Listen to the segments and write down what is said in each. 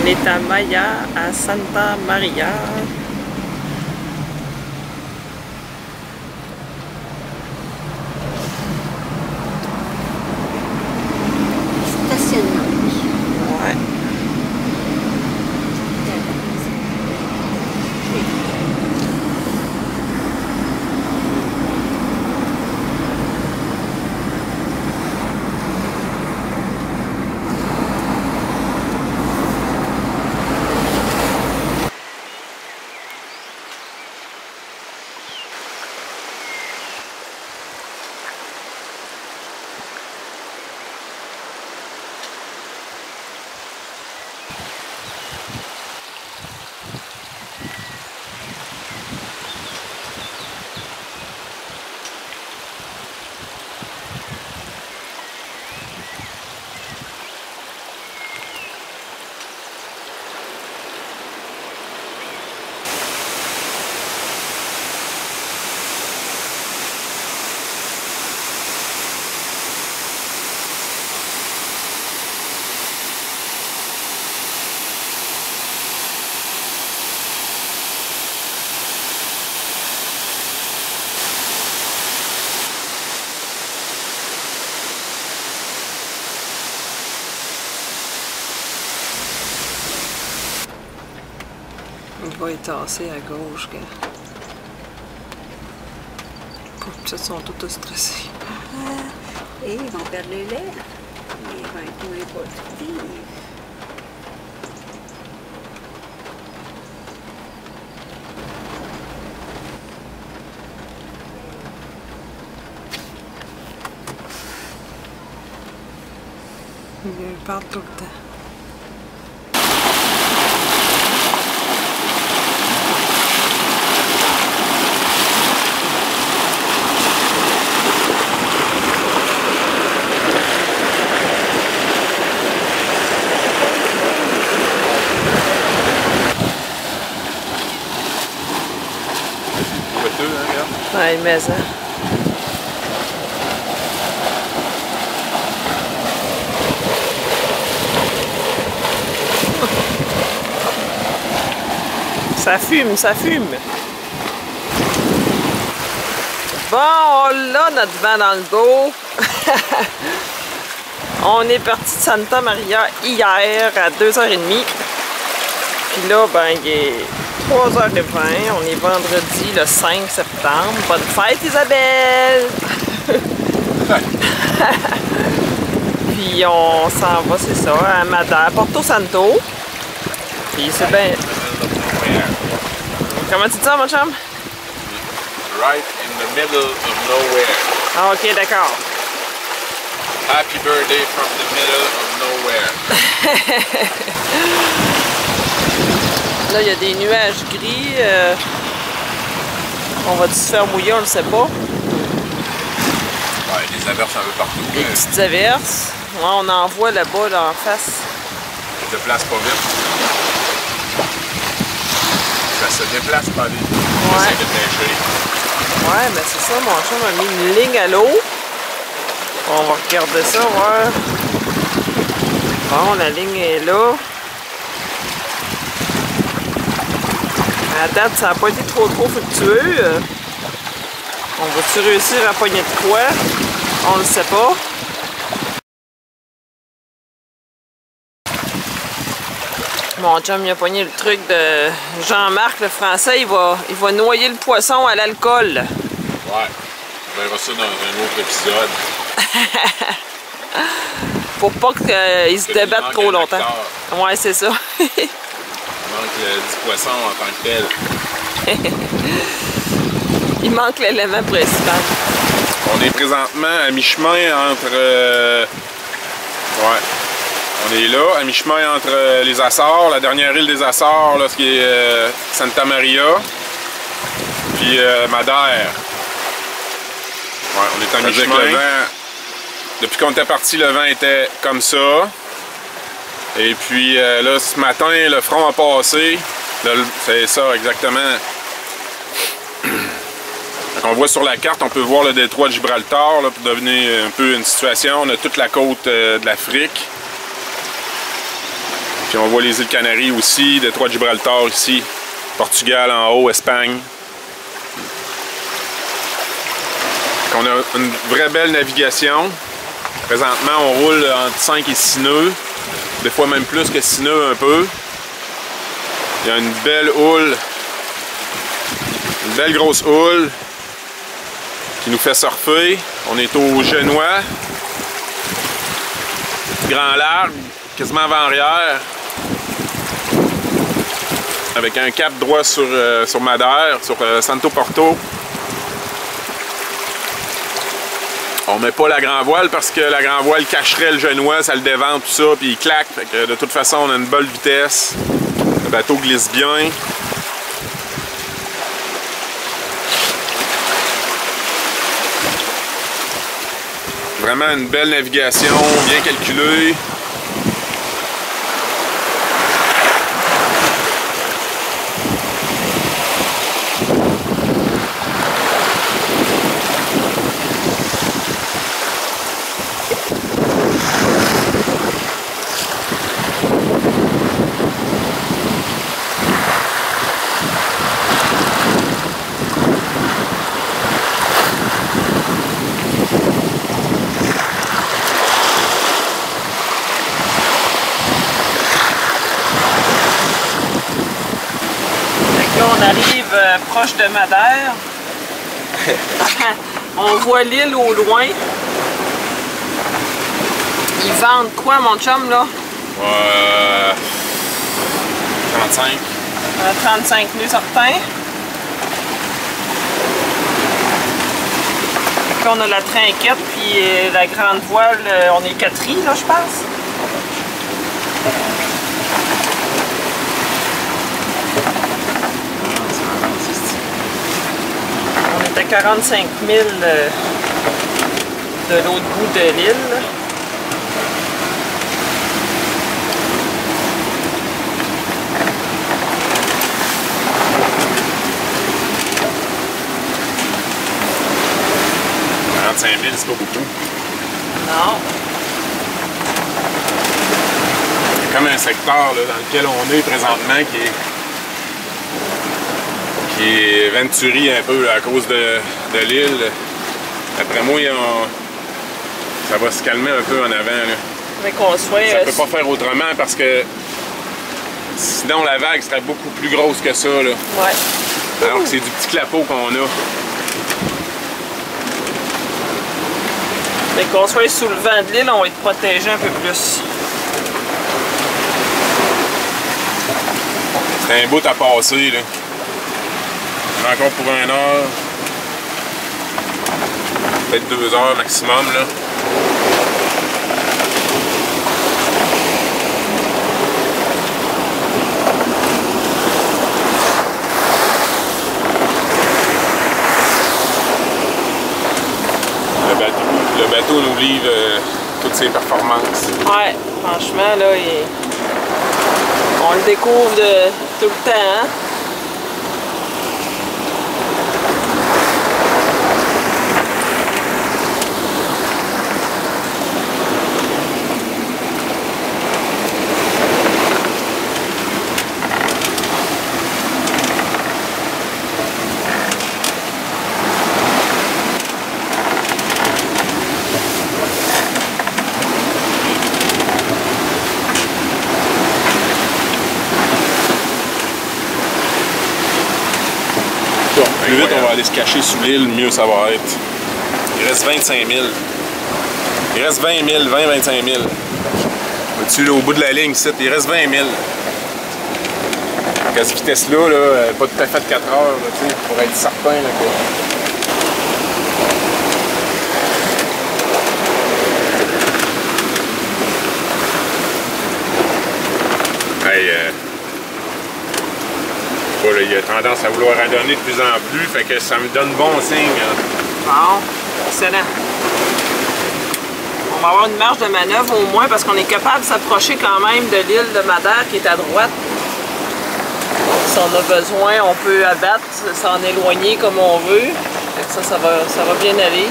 On est à Maya, à Santa Maria. Stationnement. Ouais. Il va étasser à gauche. Ils sont tous stressés. Et ils vont perdre le lait. Ils vont être moins productifs. Ils parlent tout le temps. Ouais, mais ça. Ça fume, ça fume. Bon, on l'a notre vent dans le dos. On est parti de Santa Maria hier à 2h30. Puis là, ben, il est 3h20. On est vendredi le 5 septembre. Bonne fête, Isabelle! Puis on s'en va, c'est ça, à Madère, Porto Santo. Puis c'est bien. Comment tu dis ça, mon chum? Right in the middle of nowhere. Ah, ok, d'accord. Happy birthday from the middle of nowhere. Là, il y a des nuages gris. On va-tu se faire mouiller, on le sait pas. Ouais, des averses un peu partout. Des petites averses. Ouais, on en voit là-bas, là, en face. Ça se déplace pas vite. Ça se déplace pas vite. Ouais. J'essaie de pêcher. Ouais, mais c'est ça, mon chum a mis une ligne à l'eau. On va regarder ça, voir. Bon, la ligne est là. À date, ça n'a pas été trop fructueux. On va-tu réussir à pogner de quoi? On le sait pas. Mon chum, il a pogné le truc de Jean-Marc, le français. Il va noyer le poisson à l'alcool. Ouais. On verra ça dans un autre épisode. Pour pas qu'ils se débattent trop longtemps. Ouais, c'est ça. Il manque du poisson en tant que tel. Il manque l'élément principal. On est présentement à mi-chemin entre... Ouais. On est là, à mi-chemin entre les Açores, la dernière île des Açores, là, ce qui est Santa Maria, puis Madère. Ouais, on est à mi-chemin. Depuis qu'on était parti, le vent était comme ça. Et puis là, ce matin, le front a passé. C'est ça, exactement. On voit sur la carte, on peut voir le détroit de Gibraltar, là, pour devenir un peu une situation. On a toute la côte de l'Afrique. Puis on voit les îles Canaries aussi, détroit de Gibraltar ici, Portugal en haut, Espagne. On a une vraie belle navigation. Présentement, on roule entre 5 et 6 nœuds, des fois même plus que 6 nœuds un peu. Il y a une belle houle, une belle grosse houle qui nous fait surfer. On est au Genois, grand large, quasiment avant-arrière, avec un cap droit sur Madère, sur Santo Porto. On met pas la grand voile parce que la grand voile cacherait le Genois, ça le dévente, tout ça, puis il claque. Fait que de toute façon, on a une bonne vitesse. Le bateau glisse bien. Vraiment une belle navigation, bien calculée. On arrive proche de Madère. On voit l'île au loin. Ils vendent quoi, mon chum, là? 35. 35 nœuds certains. Puis on a la trinquette, puis la grande voile, on est 4 riz, là, je pense. On est à 45 000 de l'autre bout de l'île. C'est pas beaucoup. Non. Il y a comme un secteur là, dans lequel on est présentement qui est Venturi un peu là, à cause de l'île. D'après moi, ça va se calmer un peu en avant. Là. Mais qu'on soit... Ça peut pas faire autrement parce que sinon la vague serait beaucoup plus grosse que ça. Là. Ouais. Alors que c'est du petit clapot qu'on a. Mais qu'on soit sous le vent de l'île, on va être protégé un peu plus. C'est un bout à passer, là. On a encore pour 1 heure. Peut-être 2 heures maximum, là. Le bateau nous livre toutes ses performances. Ouais, franchement, là, on le découvre tout le temps, hein? Plus vite on va aller se cacher sous l'île, mieux ça va être. Il reste 25 000. Il reste 20 000, 20-25 000. Au-dessus, au bout de la ligne, ici, il reste 20 000. Donc à cette vitesse-là, là, pas tout à fait 4 heures, là, pour être certain là, que... Hey, là, il a tendance à vouloir adonner de plus en plus, fait que ça me donne bon signe. Hein. Bon, excellent. On va avoir une marge de manœuvre au moins parce qu'on est capable de s'approcher quand même de l'île de Madère qui est à droite. Si on a besoin, on peut abattre, s'en éloigner comme on veut. Fait que ça va bien aller.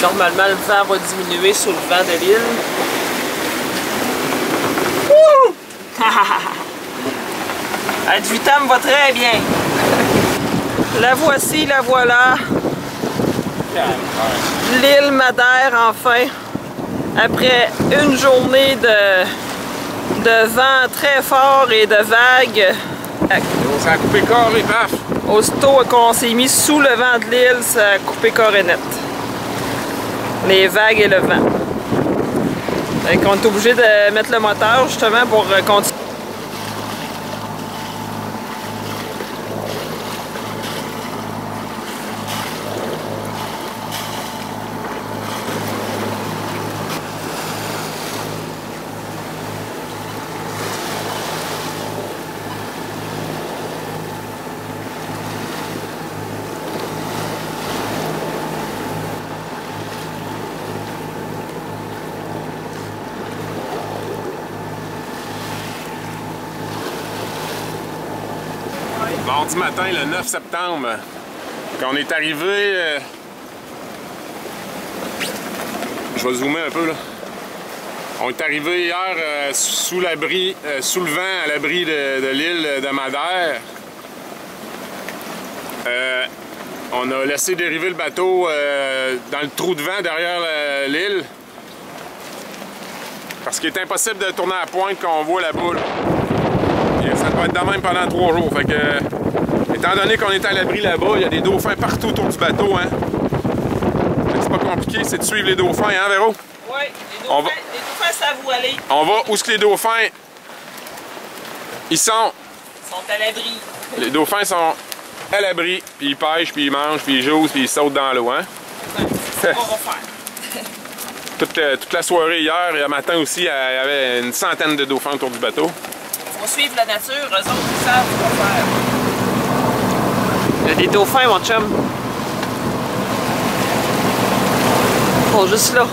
Normalement, le vent va diminuer sous le vent de l'île. Ad vitam va très bien. La voici, la voilà. L'île Madère, enfin. Après une journée de vent très fort et de vagues. Ça a coupé corps et paf! Aussitôt qu'on s'est mis sous le vent de l'île, ça a coupé corps et net. Les vagues et le vent. Fait qu'on est obligé de mettre le moteur justement pour continuer. Mardi matin, le 9 septembre, quand on est arrivé, je vais zoomer un peu là. On est arrivé hier sous l'abri, sous le vent, à l'abri de l'île de Madère. On a laissé dériver le bateau dans le trou de vent derrière l'île. Parce qu'il est impossible de tourner à la pointe quand on voit la boule. Et ça doit être de même pendant 3 jours. Fait que, étant donné qu'on est à l'abri là-bas, il y a des dauphins partout autour du bateau. Hein? C'est pas compliqué, c'est de suivre les dauphins, hein, Véro? Oui, les dauphins savent où aller. On va où est-ce que les dauphins ils sont À l'abri. Les dauphins sont à l'abri, puis ils pêchent, puis ils mangent, puis ils jouent, puis ils sautent dans l'eau, hein? Ouais, c'est ce qu'on va faire. Toute la soirée hier et le matin aussi, il y avait une centaine de dauphins autour du bateau. On va suivre la nature, eux autres, ils savent ce qu'on va faire. Il y a des dauphins, mon chum. Ils sont juste là.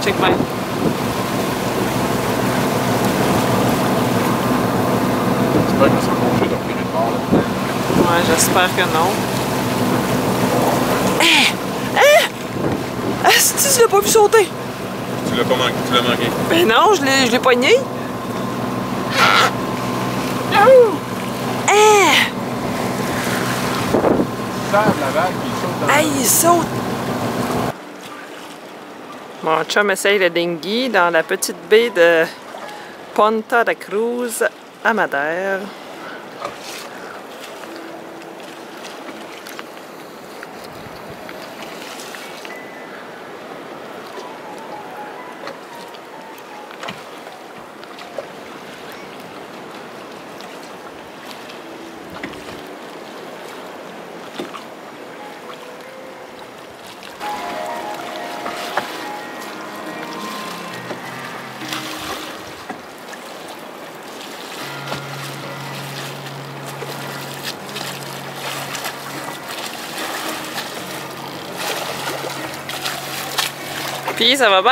Check bien. J'espère qu'ils sont obligés de revirer de bord là. Ouais, j'espère que non. Asti, je l'ai pas vu sauter! Tu l'as pas manqué, tu l'as manqué. Ben non, je l'ai pogné! La vague, il saute dans Il saute! Mon chum essaye le dinghy dans la petite baie de Ponta da Cruz à Madère. Puis, ça va bien?